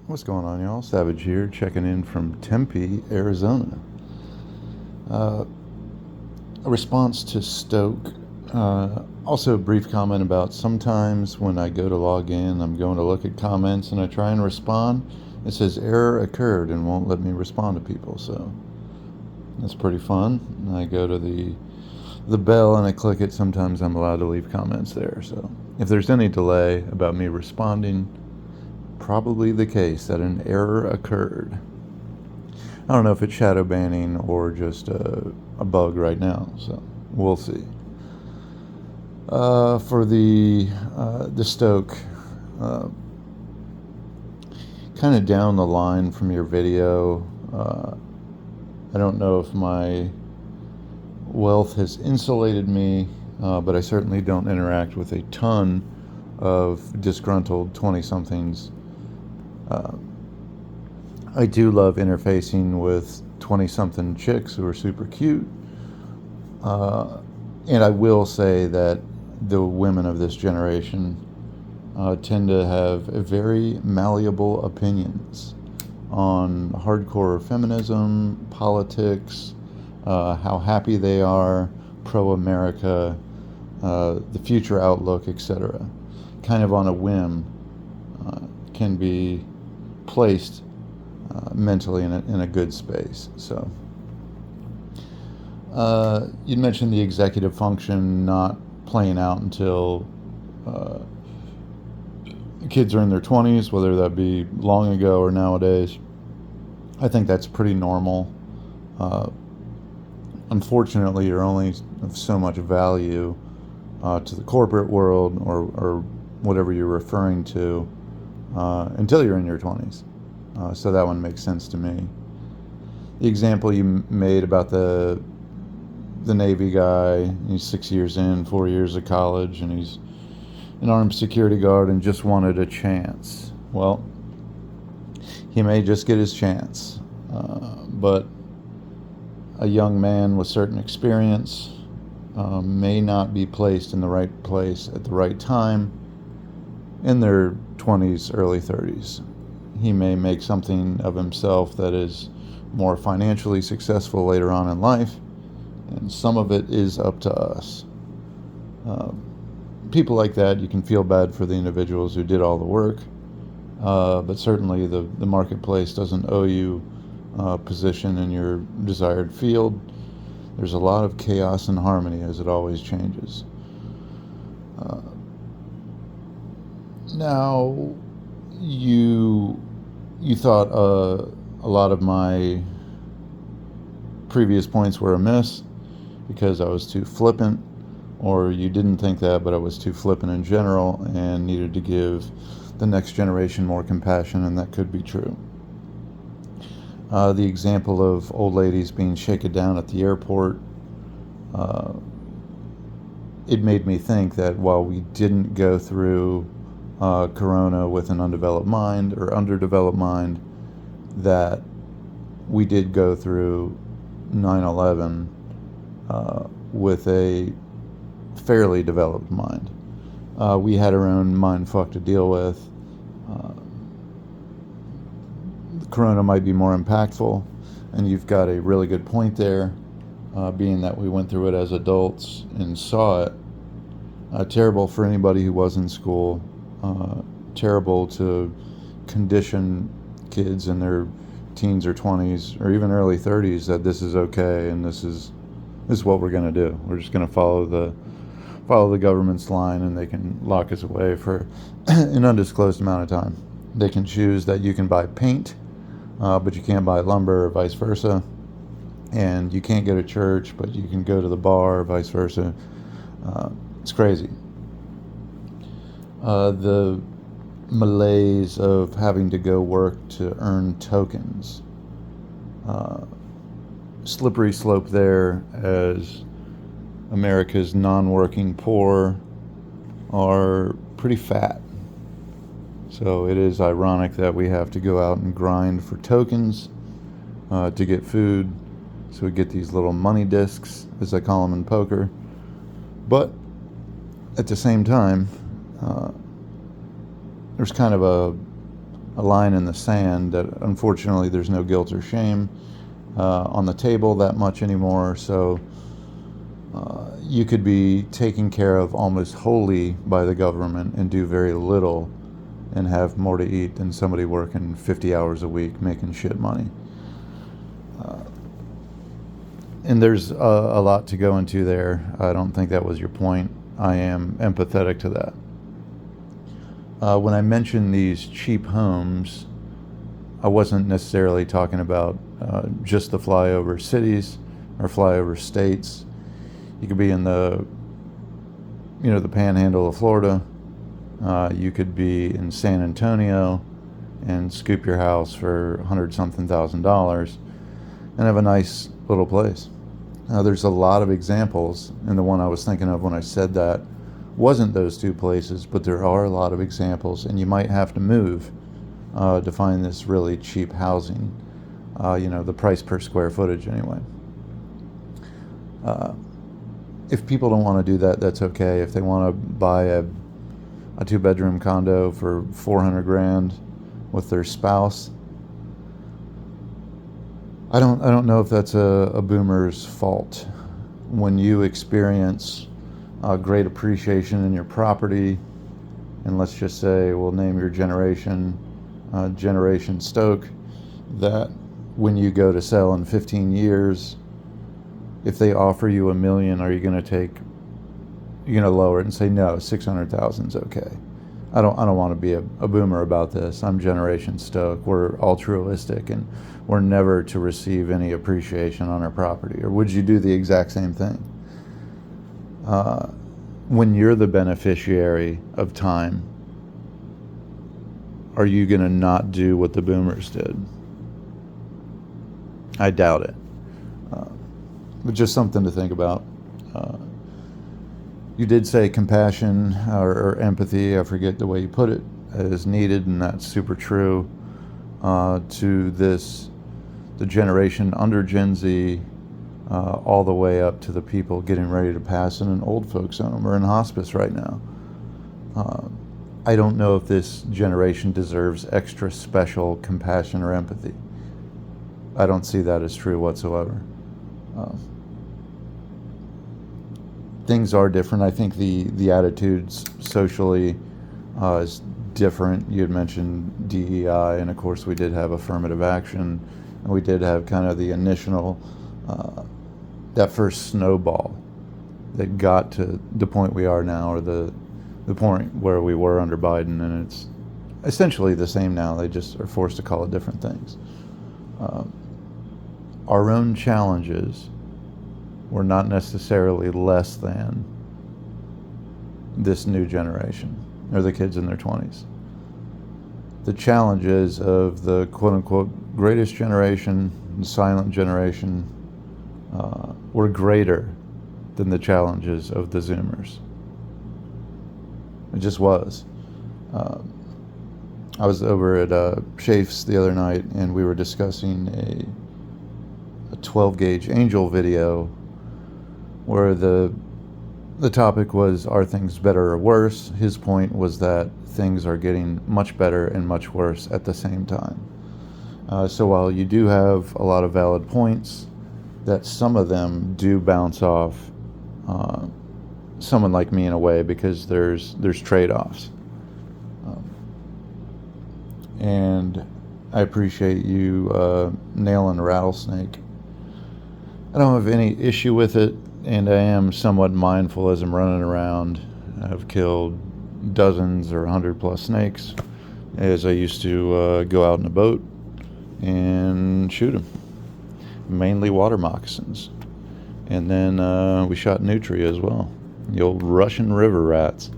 What's going on, y'all? Savage here, checking in from Tempe, Arizona. Uh, a response to Stoke. Also, a brief comment about sometimes when I go to log in, I'm going to look at comments and I try and respond. It says error occurred and won't let me respond to people, so that's pretty fun. And I go to the bell and I click it. Sometimes I'm allowed to leave comments there, so if there's any delay about me responding, probably the case that an error occurred. I don't know if it's shadow banning or just a bug right now, so we'll see. For the Stoke, uh, kind of down the line from your video, I don't know if my wealth has insulated me, but I certainly don't interact with a ton of disgruntled 20-somethings. I do love interfacing with 20-something chicks who are super cute. And I will say that the women of this generation tend to have very malleable opinions on hardcore feminism, politics, how happy they are, pro-America, the future outlook, etc. Kind of on a whim, can be placed mentally in a good space. So you mentioned the executive function not playing out until kids are in their 20s, whether that be long ago or nowadays. I think that's pretty normal. Unfortunately, you're only of so much value to the corporate world or whatever you're referring to until you're in your 20s. So that one makes sense to me. The example you made about the Navy guy, he's 6 years in, 4 years of college, and he's an armed security guard and just wanted a chance. Well, he may just get his chance, but a young man with certain experience may not be placed in the right place at the right time in their 20s, early 30s. He may make something of himself that is more financially successful later on in life, and some of it is up to us. People like that, you can feel bad for the individuals who did all the work, but certainly the marketplace doesn't owe you a position in your desired field. There's a lot of chaos and harmony, as it always changes. Now, you thought a lot of my previous points were amiss because I was too flippant, or you didn't think that, but I was too flippant in general and needed to give the next generation more compassion, and that could be true. The example of old ladies being shaken down at the airport, it made me think that while we didn't go through Corona with an undeveloped mind or underdeveloped mind, that we did go through 9/11 with a fairly developed mind. We had our own mind fuck to deal with. Corona might be more impactful, and you've got a really good point there, being that we went through it as adults and saw it. Terrible for anybody who was in school. Terrible to condition kids in their teens or 20s or even early 30s that this is okay and this is what we're going to do. We're just going to follow the government's line, and they can lock us away for an undisclosed amount of time. They can choose that you can buy paint, but you can't buy lumber, or vice versa. And you can't go to church, but you can go to the bar, or vice versa. It's crazy. The malaise of having to go work to earn tokens. Slippery slope there, as America's non-working poor are pretty fat. So it is ironic that we have to go out and grind for tokens to get food. So we get these little money discs, as I call them in poker. But at the same time, there's kind of a line in the sand that unfortunately there's no guilt or shame on the table that much anymore. So you could be taken care of almost wholly by the government and do very little and have more to eat than somebody working 50 hours a week making shit money. And there's a lot to go into there. I don't think that was your point. I am empathetic to that. When I mentioned these cheap homes, I wasn't necessarily talking about just the flyover cities or flyover states. You could be in the panhandle of Florida. You could be in San Antonio and scoop your house for $100-something thousand and have a nice little place. There's a lot of examples, and the one I was thinking of when I said that wasn't those two places, but there are a lot of examples, and you might have to move to find this really cheap housing, the price per square footage anyway. If people don't want to do that, that's okay. If they want to buy a 2-bedroom condo for $400,000 with their spouse, I don't know if that's a boomer's fault. When you experience great appreciation in your property, and let's just say we'll name your generation Generation Stoke, that when you go to sell in 15 years, if they offer you $1 million, are you going to lower it and say no, 600,000 is okay? I don't want to be a boomer about this. I'm Generation Stoke. We're altruistic, and we're never to receive any appreciation on our property. Or would you do the exact same thing? When you're the beneficiary of time, are you going to not do what the boomers did? I doubt it. But just something to think about. You did say compassion or empathy, I forget the way you put it, is needed, and that's super true to the generation under Gen Z, all the way up to the people getting ready to pass in an old folks home or in hospice right now. I don't know if this generation deserves extra special compassion or empathy. I don't see that as true whatsoever. Things are different. I think the attitudes socially is different. You had mentioned DEI, and of course we did have affirmative action, and we did have kind of the initial, that first snowball that got to the point we are now, or the point where we were under Biden, and it's essentially the same now. They just are forced to call it different things. Our own challenges were not necessarily less than this new generation, or the kids in their 20s. The challenges of the quote-unquote greatest generation, the silent generation, were greater than the challenges of the Zoomers. It just was. I was over at Shafe's the other night, and we were discussing a 12-gauge Angel video where the topic was, are things better or worse? His point was that things are getting much better and much worse at the same time. So while you do have a lot of valid points, that some of them do bounce off someone like me in a way, because there's trade-offs. And I appreciate you nailing rattlesnake. I don't have any issue with it, and I am somewhat mindful as I'm running around. I've killed dozens or 100+ snakes as I used to go out in a boat and shoot them. Mainly water moccasins. And then we shot nutria as well, the old Russian river rats.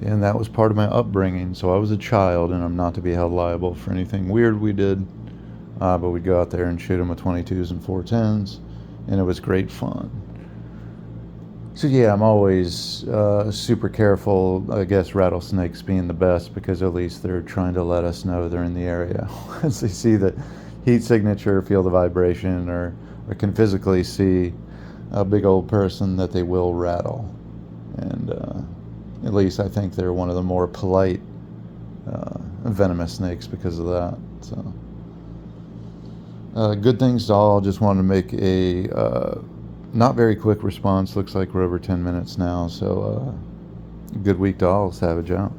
And that was part of my upbringing. So I was a child, and I'm not to be held liable for anything weird we did. But we'd go out there and shoot them with 22s and 410s, and it was great fun. So yeah, I'm always super careful. I guess rattlesnakes being the best, because at least they're trying to let us know they're in the area. Once they see the heat signature, feel the vibration, or can physically see a big old person, that they will rattle. And at least I think they're one of the more polite venomous snakes because of that. So, good things to all. Just wanted to make a not very quick response. Looks like we're over 10 minutes now. So, good week to all. Savage out.